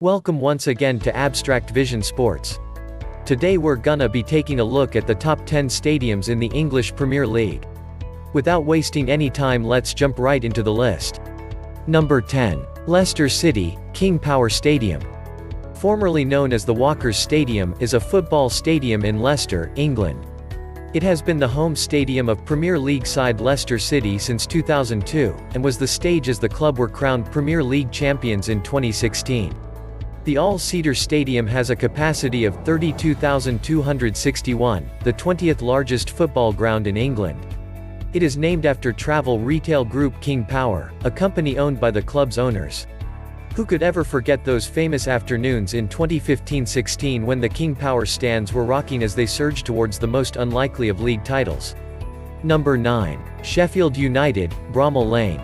Welcome once again to Abstract Vision Sports. Today we're gonna be taking a look at the top 10 stadiums in the English Premier League. Without wasting any time, let's jump right into the list. Number 10. Leicester City, King Power Stadium. Formerly known as the Walkers Stadium, is a football stadium in Leicester, England. It has been the home stadium of Premier League side Leicester City since 2002, and was the stage as the club were crowned Premier League champions in 2016. The all-seater stadium has a capacity of 32,261, the 20th largest football ground in England. It is named after travel retail group King Power, a company owned by the club's owners. Who could ever forget those famous afternoons in 2015-16 when the King Power stands were rocking as they surged towards the most unlikely of league titles? Number 9. Sheffield United, Bramall Lane.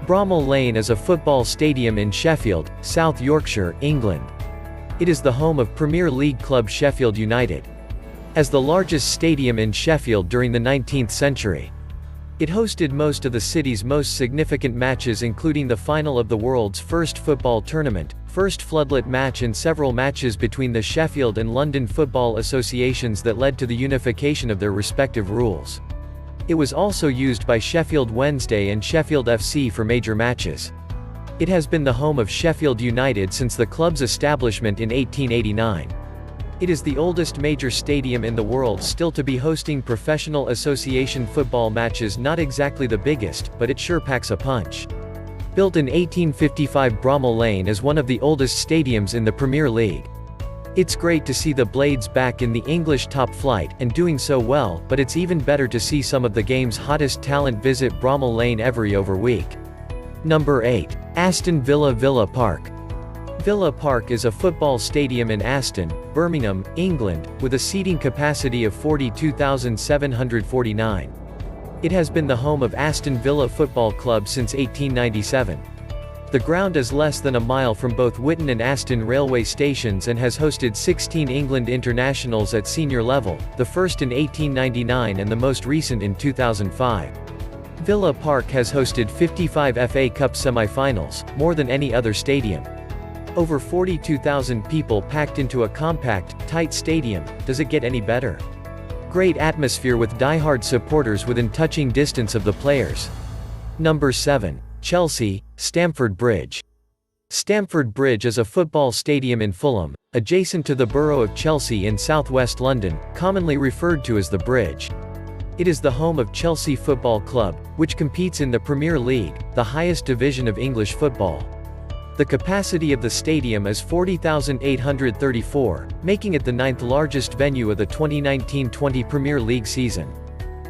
Bramall Lane is a football stadium in Sheffield, South Yorkshire, England. It is the home of Premier League club Sheffield United. As the largest stadium in Sheffield during the 19th century, it hosted most of the city's most significant matches, including the final of the world's first football tournament, first floodlit match, and several matches between the Sheffield and London football associations that led to the unification of their respective rules. It was also used by Sheffield Wednesday and Sheffield FC for major matches. It has been the home of Sheffield United since the club's establishment in 1889. It is the oldest major stadium in the world still to be hosting professional association football matches. Not exactly the biggest, but it sure packs a punch. Built in 1855, Bramall Lane is one of the oldest stadiums in the Premier League. It's great to see the Blades back in the English top flight, and doing so well, but it's even better to see some of the game's hottest talent visit Bramall Lane every week. Number 8. Aston Villa Villa Park. Villa Park is a football stadium in Aston, Birmingham, England, with a seating capacity of 42,749. It has been the home of Aston Villa Football Club since 1897. The ground is less than a mile from both Whitton and Aston railway stations and has hosted 16 England internationals at senior level, the first in 1899 and the most recent in 2005. Villa Park has hosted 55 FA Cup semi-finals, more than any other stadium. Over 42,000 people packed into a compact, tight stadium. Does it get any better? Great atmosphere with die-hard supporters within touching distance of the players. Number 7. Chelsea, Stamford Bridge. Stamford Bridge is a football stadium in Fulham, adjacent to the borough of Chelsea in southwest London, commonly referred to as the Bridge. It is the home of Chelsea Football Club, which competes in the Premier League, the highest division of English football. The capacity of the stadium is 40,834, making it the 9th largest venue of the 2019-20 Premier League season.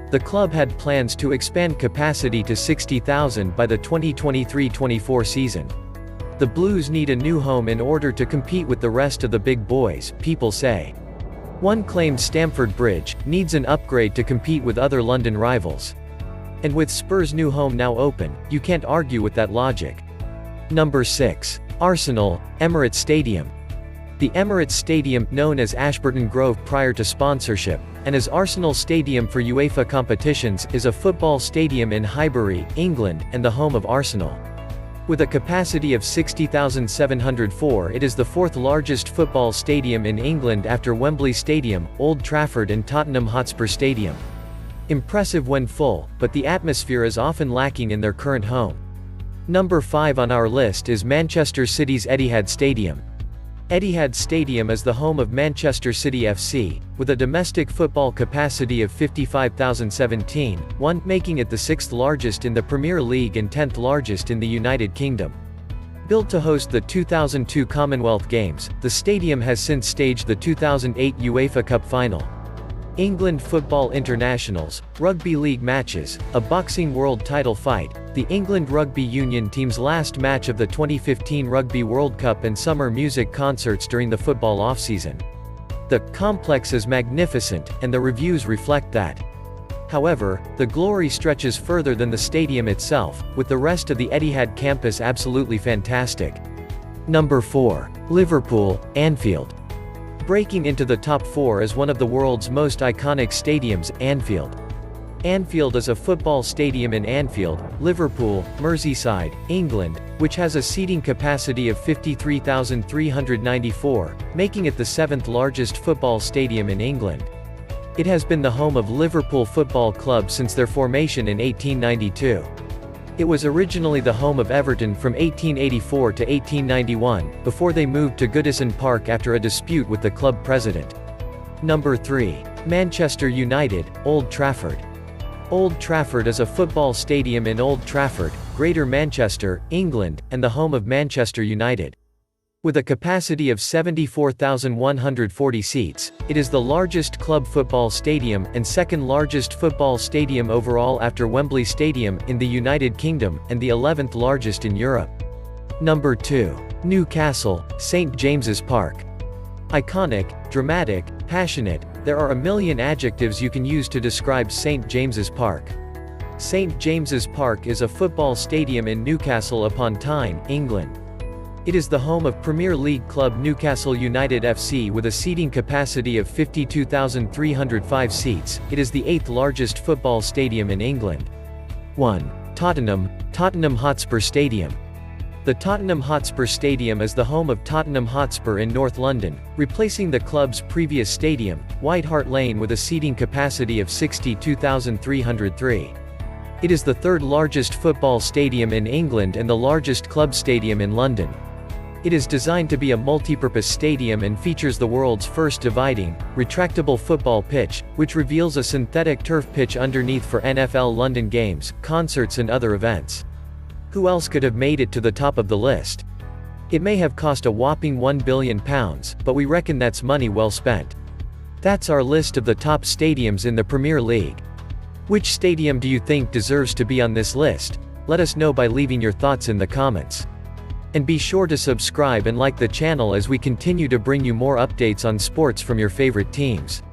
The club had plans to expand capacity to 60,000 by the 2023-24 season. The Blues need a new home in order to compete with the rest of the big boys, people say. One claimed Stamford Bridge needs an upgrade to compete with other London rivals. And with Spurs' new home now open, you can't argue with that logic. Number 6. Arsenal, Emirates Stadium. The Emirates Stadium, known as Ashburton Grove prior to sponsorship, and as Arsenal Stadium for UEFA competitions, is a football stadium in Highbury, England, and the home of Arsenal. With a capacity of 60,704, it is the 4th largest football stadium in England after Wembley Stadium, Old Trafford and Tottenham Hotspur Stadium. Impressive when full, but the atmosphere is often lacking in their current home. Number 5 on our list is Manchester City's Etihad Stadium. Etihad Stadium is the home of Manchester City FC, with a domestic football capacity of 55,017, making it the 6th largest in the Premier League and 10th largest in the United Kingdom. Built to host the 2002 Commonwealth Games, the stadium has since staged the 2008 UEFA Cup final, England football internationals, rugby league matches, a boxing world title fight, the England Rugby Union team's last match of the 2015 Rugby World Cup, and summer music concerts during the football offseason. The complex is magnificent, and the reviews reflect that. However, the glory stretches further than the stadium itself, with the rest of the Etihad campus absolutely fantastic. Number 4. Liverpool, Anfield. Breaking into the top 4 as one of the world's most iconic stadiums, Anfield. Anfield is a football stadium in Anfield, Liverpool, Merseyside, England, which has a seating capacity of 53,394, making it the 7th largest football stadium in England. It has been the home of Liverpool Football Club since their formation in 1892. It was originally the home of Everton from 1884 to 1891, before they moved to Goodison Park after a dispute with the club president. Number 3. Manchester United, Old Trafford. Old Trafford is a football stadium in Old Trafford, Greater Manchester, England, and the home of Manchester United. With a capacity of 74,140 seats, it is the largest club football stadium and second largest football stadium overall after Wembley Stadium in the United Kingdom, and the 11th largest in Europe. Number 2. Newcastle, St. James's Park. Iconic, dramatic, passionate, there are a million adjectives you can use to describe St. James's Park. St. James's Park is a football stadium in Newcastle upon Tyne, England. It is the home of Premier League club Newcastle United FC with a seating capacity of 52,305 seats. It is the 8th largest football stadium in England. 1. Tottenham Hotspur Stadium. The Tottenham Hotspur Stadium is the home of Tottenham Hotspur in North London, replacing the club's previous stadium, White Hart Lane, with a seating capacity of 62,303. It is the 3rd largest football stadium in England and the largest club stadium in London. It is designed to be a multi-purpose stadium and features the world's first dividing, retractable football pitch, which reveals a synthetic turf pitch underneath for NFL London games, concerts and other events. Who else could have made it to the top of the list? It may have cost a whopping £1 billion, but we reckon that's money well spent. That's our list of the top stadiums in the Premier League. Which stadium do you think deserves to be on this list? Let us know by leaving your thoughts in the comments. And be sure to subscribe and like the channel as we continue to bring you more updates on sports from your favorite teams.